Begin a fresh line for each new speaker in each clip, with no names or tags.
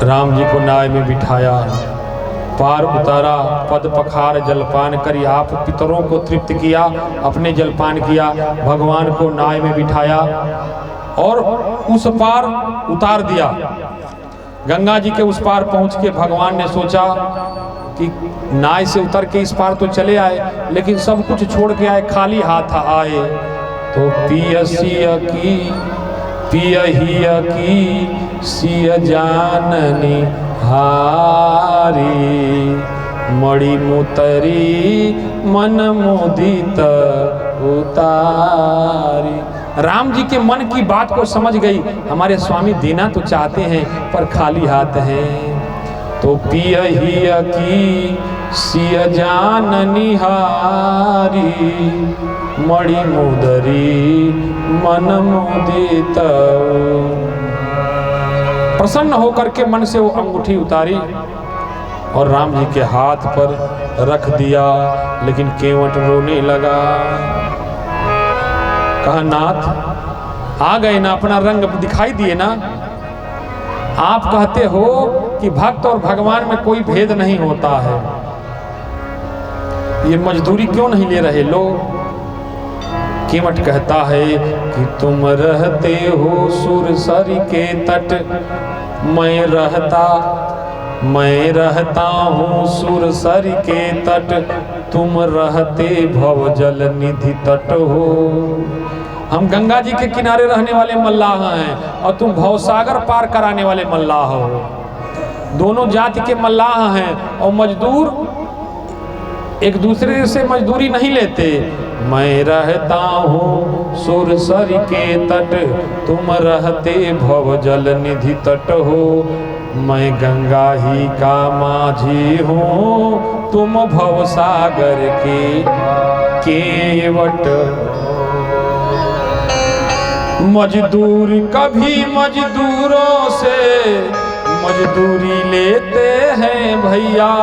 राम जी को नाव में बिठाया, पार उतारा, पद पखार जलपान करी, आप पितरों को तृप्त किया, अपने जलपान किया, भगवान को नाव में बिठाया और उस पार उतार दिया। गंगा जी के उस पार पहुंच के भगवान ने सोचा कि नाव से उतर के इस पार तो चले आए, लेकिन सब कुछ छोड़ के आए, खाली हाथ आए। तो पियसिया की पियहिया की सिय जाननी हारी, मणि मुतरी मन मुदित उतारी। राम जी के मन की बात को समझ गई, हमारे स्वामी देना तो चाहते हैं पर खाली हाथ हैं। तो पियहिया की सिय जाननी हारी, मणि मुदरी मन मुदित। प्रसन्न होकर के मन से वो अंगूठी उतारी और राम जी के हाथ पर रख दिया, लेकिन केवट रोने लगा। कहा नाथ आ गए ना, अपना रंग दिखाई दिए ना। आप कहते हो कि भक्त और भगवान में कोई भेद नहीं होता है, ये मजदूरी क्यों नहीं ले रहे लोग? केवट कहता है कि तुम रहते हो सुरसरी के तट, मैं रहता हूँ सुरसरी के तट, तुम रहते भवजल निधि तट हो। हम गंगा जी के किनारे रहने वाले मल्लाह हैं और तुम भवसागर पार कराने वाले मल्लाह हो। दोनों जाति के मल्लाह हैं और मजदूर एक दूसरे से मजदूरी नहीं लेते। मैं रहता हूँ सुरसरी के तट, तुम रहते भवजल निधि तट हो। मैं गंगा ही का माझी हूँ, तुम भवसागर के केवट। मजदूर कभी मजदूरों से मजदूरी लेते हैं भैया,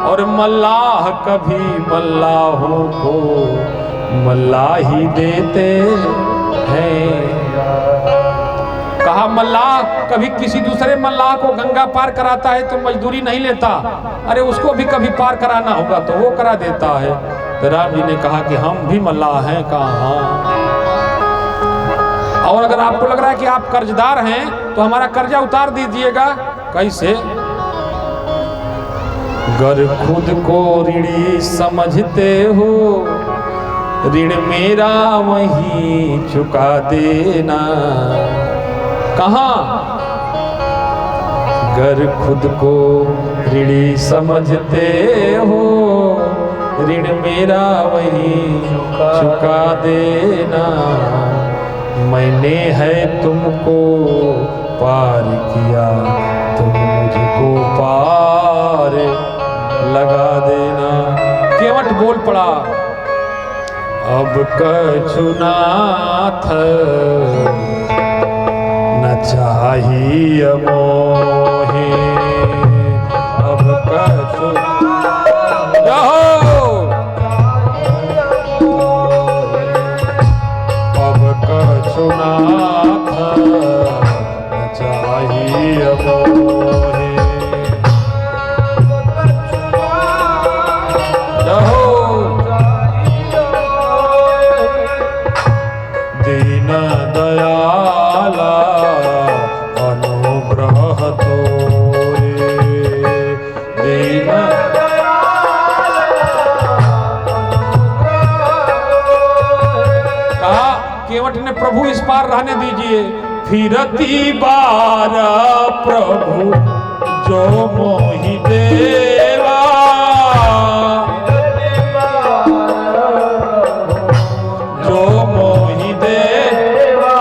और मल्लाह कभी मल्लाहों को मल्लाही देते हैं। कहा मल्लाह कभी किसी दूसरे मल्लाह को गंगा पार कराता है तो मजदूरी नहीं लेता, अरे उसको भी कभी पार कराना होगा तो वो करा देता है। तो राम जी ने कहा कि हम भी मल्लाह हैं। कहा और अगर आपको लग रहा है कि आप कर्जदार हैं तो हमारा कर्जा उतार दीजिएगा। कैसे? गर खुद को ऋणी समझते हो, ऋण मेरा वहीं चुका देना। कहाँ? गर खुद को ऋणी समझते हो, ऋण मेरा वहीं चुका देना। मैंने है तुमको पार किया, तुम मुझको पार लगा देना। केवट बोल पड़ा, अब कछु नाथ न चाहिए मोहे, अब कछु कछु नाथ न चाहिए मोहे। दीन दयाला अनुग्रह तोरे, दीन कहा केवट ने प्रभु इस पार रहने दीजिए। फिरती बार प्रभु जो मोहि देवा, जो मोहि देवा।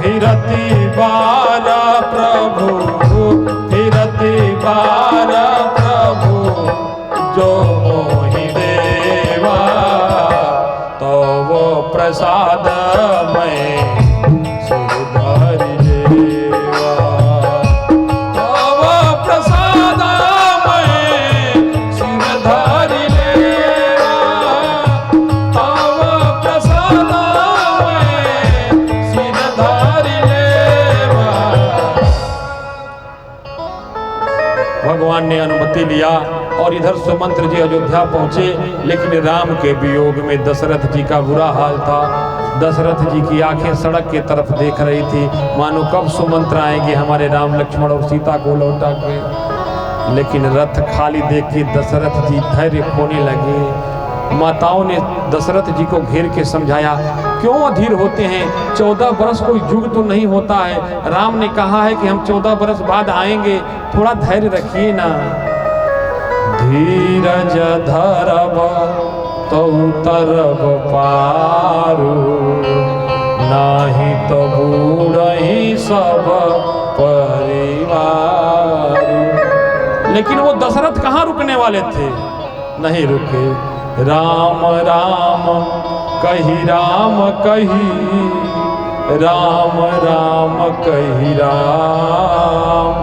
फिरती बार प्रभु, फिरती बार प्रभु जो मोहि देवा। तो वो प्रसाद में सुधर लेवा, तो वो प्रसाद में सुधर लेवा, तो वो प्रसाद में सुधर लेवा। भगवान ने अनुमति लिया और इधर सुमंत्र जी अयोध्या पहुंचे। लेकिन राम के वियोग में दशरथ जी का बुरा हाल था। दशरथ जी की आंखें सड़क के तरफ देख रही थी, मानो कब सुमंत्र आएंगे हमारे राम लक्ष्मण और सीता को लौटा के। लेकिन रथ खाली देख के दशरथ जी धैर्य खोने लगे। माताओं ने दशरथ जी को घेर के समझाया, क्यों अधीर होते हैं, 14 बरस कोई युग तो नहीं होता है। राम ने कहा है कि हम 14 बरस बाद आएंगे, थोड़ा धैर्य रखिए ना। धीरज धरब तो तरब पारू, नाही तो बूढ़ी सब परिवार। लेकिन वो दशरथ कहाँ रुकने वाले थे, नहीं रुके। राम राम कही राम कही, राम राम कही राम,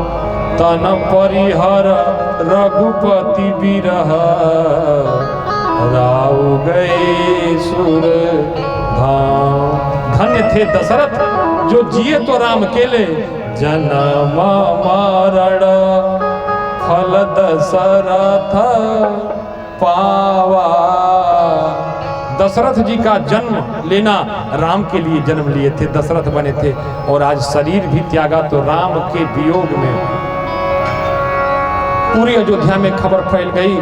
तन परिहर रघुपति बिरह, राउ गए सुर धाम। धन्य थे दशरथ जो जिए तो राम अकेले, जन्म मरण फल दशरथ पावा। दशरथ जी का जन्म लेना, राम के लिए जन्म लिए थे, दशरथ बने थे। और आज शरीर भी त्यागा तो राम के वियोग में पूरी अयोध्या में खबर फैल गई।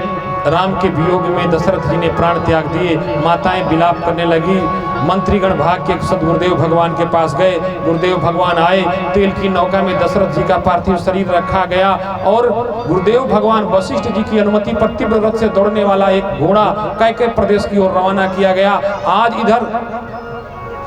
राम के वियोग में दशरथ जी ने प्राण त्याग दिए। माताएं विलाप करने लगी। मंत्रीगण भाग के सदगुरुदेव भगवान के पास गए। गुरुदेव भगवान आए, तेल की नौका में दशरथ जी का पार्थिव शरीर रखा गया और गुरुदेव भगवान वशिष्ठ जी की अनुमति पर तीव्र रथ से दौड़ने वाला एक घोड़ा कैकेय प्रदेश की ओर रवाना किया गया। आज इधर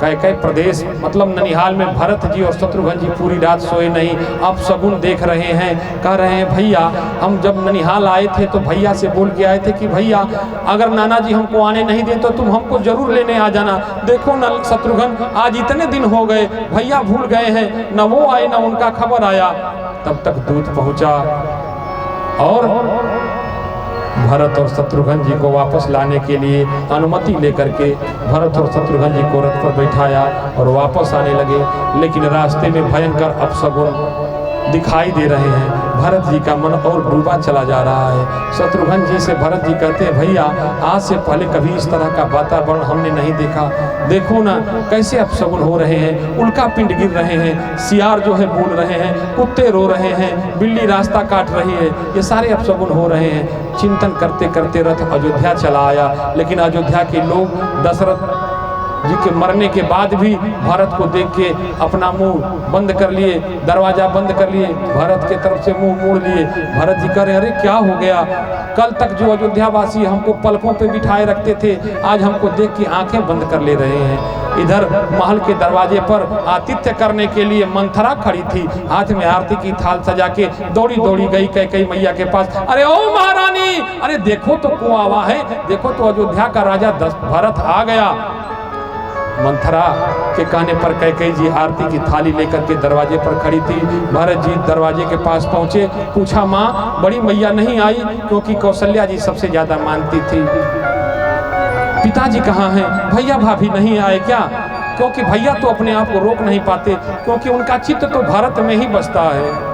कैकेय प्रदेश मतलब ननिहाल में भरत जी और शत्रुघ्न जी पूरी रात सोए नहीं। अब शगुन देख रहे हैं, कह रहे हैं भैया हम जब ननिहाल आए थे तो भैया से बोल के आए थे कि भैया अगर नाना जी हमको आने नहीं दे तो तुम हमको जरूर लेने आ जाना। देखो न शत्रुघ्न आज इतने दिन हो गए, भैया भूल गए हैं, न वो आए न उनका खबर आया। तब तक दूत पहुंचा और भरत और शत्रुघ्न जी को वापस लाने के लिए अनुमति लेकर के भरत और शत्रुघ्न जी को रथ पर बैठाया और वापस आने लगे। लेकिन रास्ते में भयंकर अपशगुन दिखाई दे रहे हैं। भरत जी का मन और डूबा चला जा रहा है। शत्रुघ्न जी से भरत जी कहते हैं भैया आज से पहले कभी इस तरह का वातावरण हमने नहीं देखा। देखो ना कैसे अपशगुन हो रहे हैं, उल्का पिंड गिर रहे हैं, सियार जो है बोल रहे हैं, कुत्ते रो रहे हैं, बिल्ली रास्ता काट रही है, ये सारे अपशगुन हो रहे हैं। चिंतन करते करते रथ अयोध्या चला आया। लेकिन अयोध्या के लोग दशरथ जी के मरने के बाद भी भरत को देख के अपना मुंह बंद कर लिए, दरवाजा बंद कर लिए, भरत के तरफ से मुंह मोड़ लिए। भरत जी कह रहे अरे क्या हो गया, कल तक जो अयोध्यावासी हमको पलकों पे बिठाए रखते थे आज हमको देख के आंखें बंद कर ले रहे हैं। इधर महल के दरवाजे पर आतिथ्य करने के लिए मंथरा खड़ी थी, हाथ में आरती की थाल सजा के दौड़ी दौड़ी गई कैकेयी मैया के पास। अरे ओ महारानी, अरे देखो तो कुआवा है, देखो तो अयोध्या का राजा भरत आ गया। मंथरा के कहने पर कैकेयी जी आरती की थाली लेकर के दरवाजे पर खड़ी थी। भरत जी दरवाजे के पास पहुंचे, पूछा माँ बड़ी मैया नहीं आई, क्योंकि कौशल्या जी सबसे ज्यादा मानती थी। पिताजी कहाँ हैं, भैया भाभी नहीं आए क्या? क्योंकि भैया तो अपने आप को रोक नहीं पाते, क्योंकि उनका चित्त तो भारत में ही बसता है।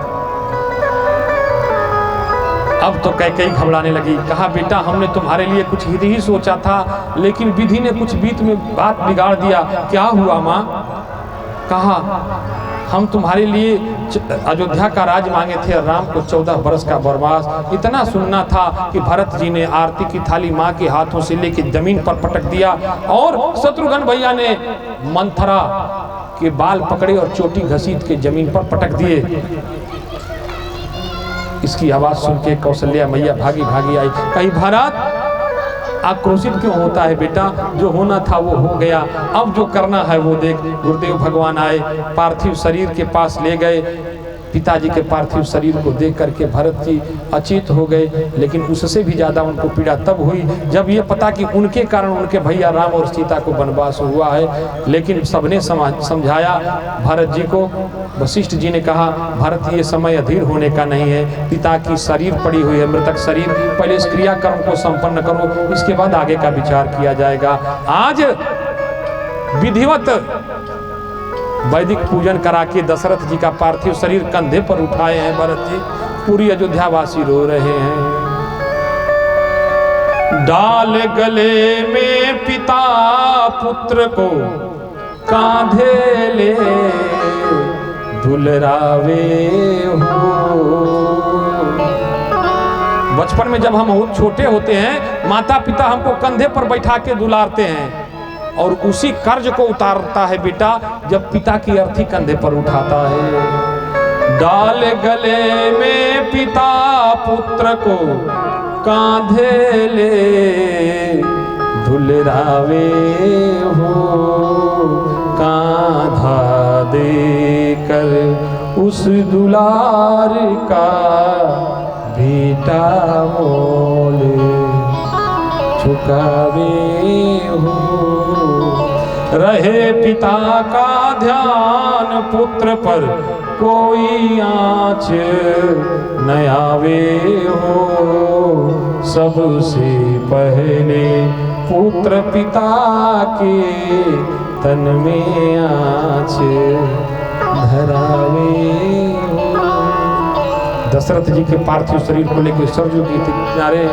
अब तो कैकेयी घबराने लगी, कहा बेटा हमने तुम्हारे लिए कुछ ही सोचा था, लेकिन विधि ने कुछ बीच में बात बिगाड़ दिया। क्या हुआ माँ? कहा हम तुम्हारे लिए अयोध्या का राज मांगे थे, राम को 14 बरस का वनवास। इतना सुनना था कि भरत जी ने आरती की थाली माँ के हाथों से लेके जमीन पर पटक दिया और शत्रुघ्न भैया ने मंथरा के बाल पकड़े और चोटी घसीट के जमीन पर पटक दिए। इसकी आवाज सुन के कौशल्या मैया भागी भागी आई, कहीं भरत आक्रोशित क्यों होता है बेटा, जो होना था वो हो गया, अब जो करना है वो देख। गुरुदेव भगवान आए, पार्थिव शरीर के पास ले गए। पिताजी के पार्थिव शरीर को देख करके भरत जी अचेत हो गए। लेकिन उससे भी ज्यादा उनको पीड़ा तब हुई जब ये पता कि उनके कारण उनके भैया राम और सीता को वनवास हुआ है। लेकिन सबने समझाया भरत जी को। वशिष्ठ जी ने कहा भरत ये समय अधीर होने का नहीं है, पिता की शरीर पड़ी हुई है, मृतक शरीर, पहले इस क्रियाकर्म को संपन्न करो, इसके बाद आगे का विचार किया जाएगा। आज विधिवत वैदिक पूजन करा के दशरथ जी का पार्थिव शरीर कंधे पर उठाए हैं भरत जी। पूरी अयोध्या वासी रो रहे हैं। डाल गले में पिता पुत्र को कांधे ले दुलरावे हो। बचपन में जब हम बहुत छोटे होते हैं, माता पिता हमको कंधे पर बैठा के दुलारते हैं, और उसी कर्ज को उतारता है बेटा जब पिता की अर्थी कंधे पर उठाता है। डाल गले में पिता पुत्र को कांधे ले दुलरावे हो। कांधा देकर उस दुलार का बेटा मोल चुकावे हो। रहे पिता का ध्यान पुत्र पर कोई आँच न आवे हो। सबसे पहले पुत्र पिता के तन में आँच धरावे हो। दशरथ जी के पार्थिव शरीर को लेकर सरयू के किनारे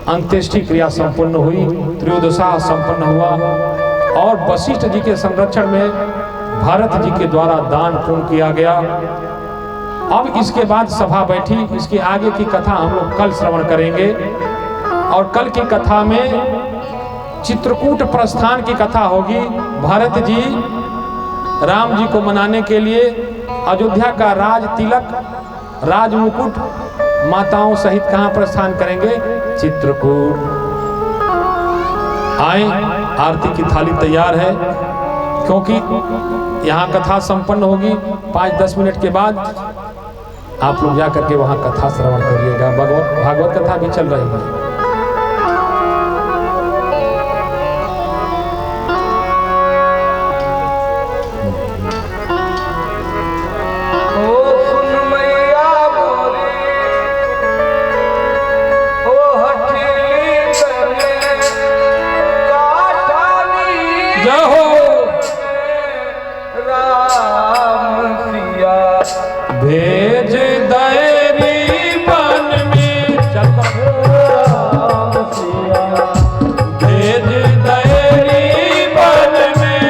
अंत्येष्टि क्रिया संपन्न हुई, त्रयोदशा संपन्न हुआ, और वशिष्ठ जी के संरक्षण में भरत जी के द्वारा दान पूर्ण किया गया। अब इसके बाद सभा बैठी, इसके आगे की कथा हम लोग कल श्रवण करेंगे। और कल की कथा में चित्रकूट प्रस्थान की कथा होगी। भरत जी राम जी को मनाने के लिए अयोध्या का राज तिलक, राज मुकुट माताओं सहित कहाँ प्रस्थान करेंगे? चित्रकूट। आए, आरती की थाली तैयार है, क्योंकि यहाँ कथा संपन्न होगी। 5-10 मिनट के बाद आप लोग जाकर के वहाँ कथा श्रवण करिएगा। भागवत कथा भी चल रही है। भेज दैरी बन में भेज दैरी बन में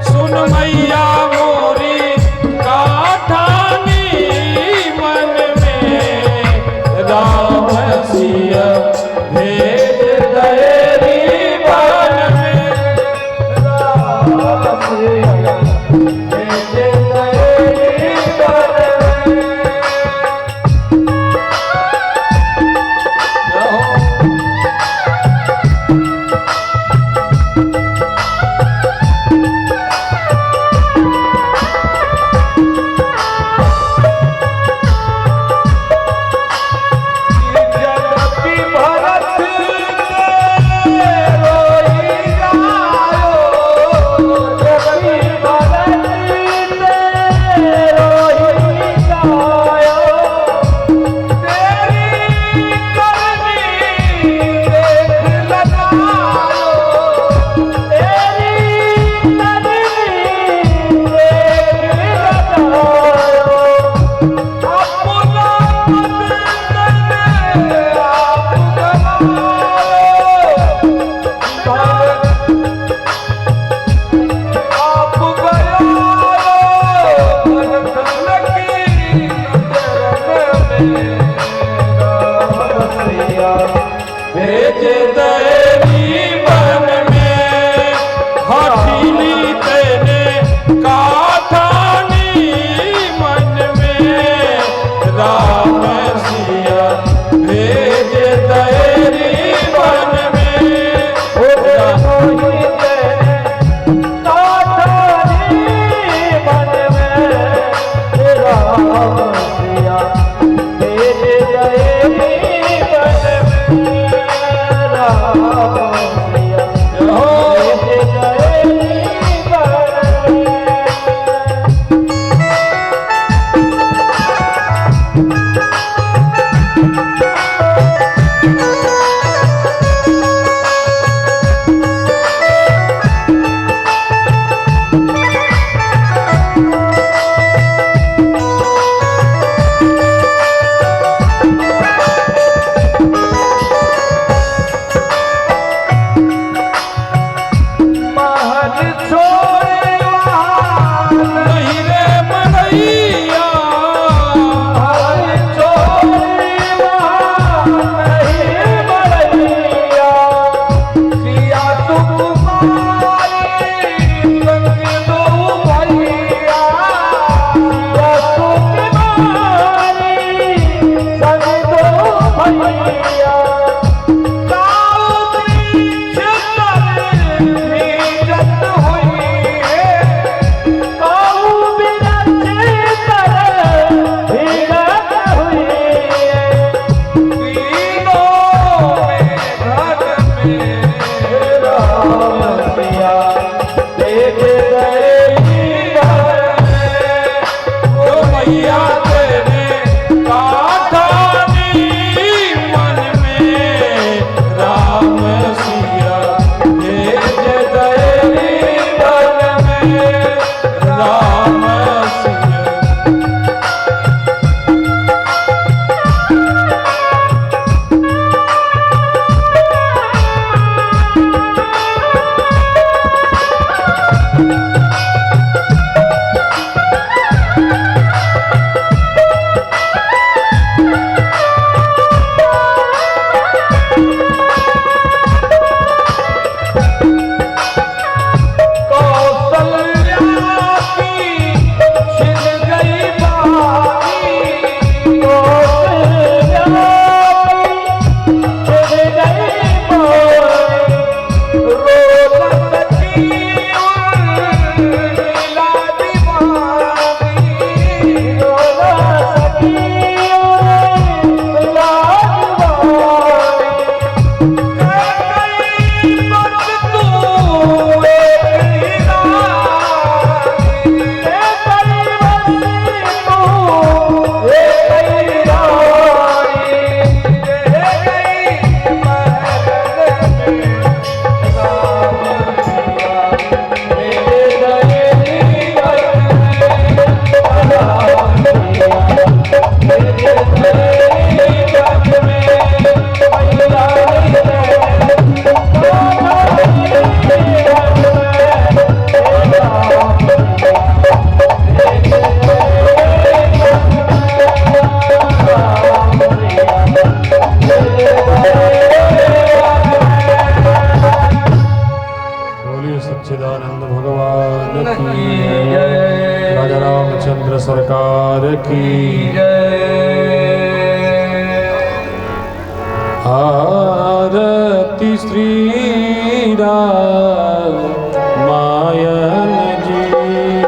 सुन मैया मोरी काठानी मन में राम सिया। भेज दैरी बन में राम सिया।
Oh
मैया तेरे काठानी मन में राम सिया भेज दे बन में राम सिया। सच्चिदानंद भगवान की जय। राजा रामचंद्र सरकार की जय। आरती श्री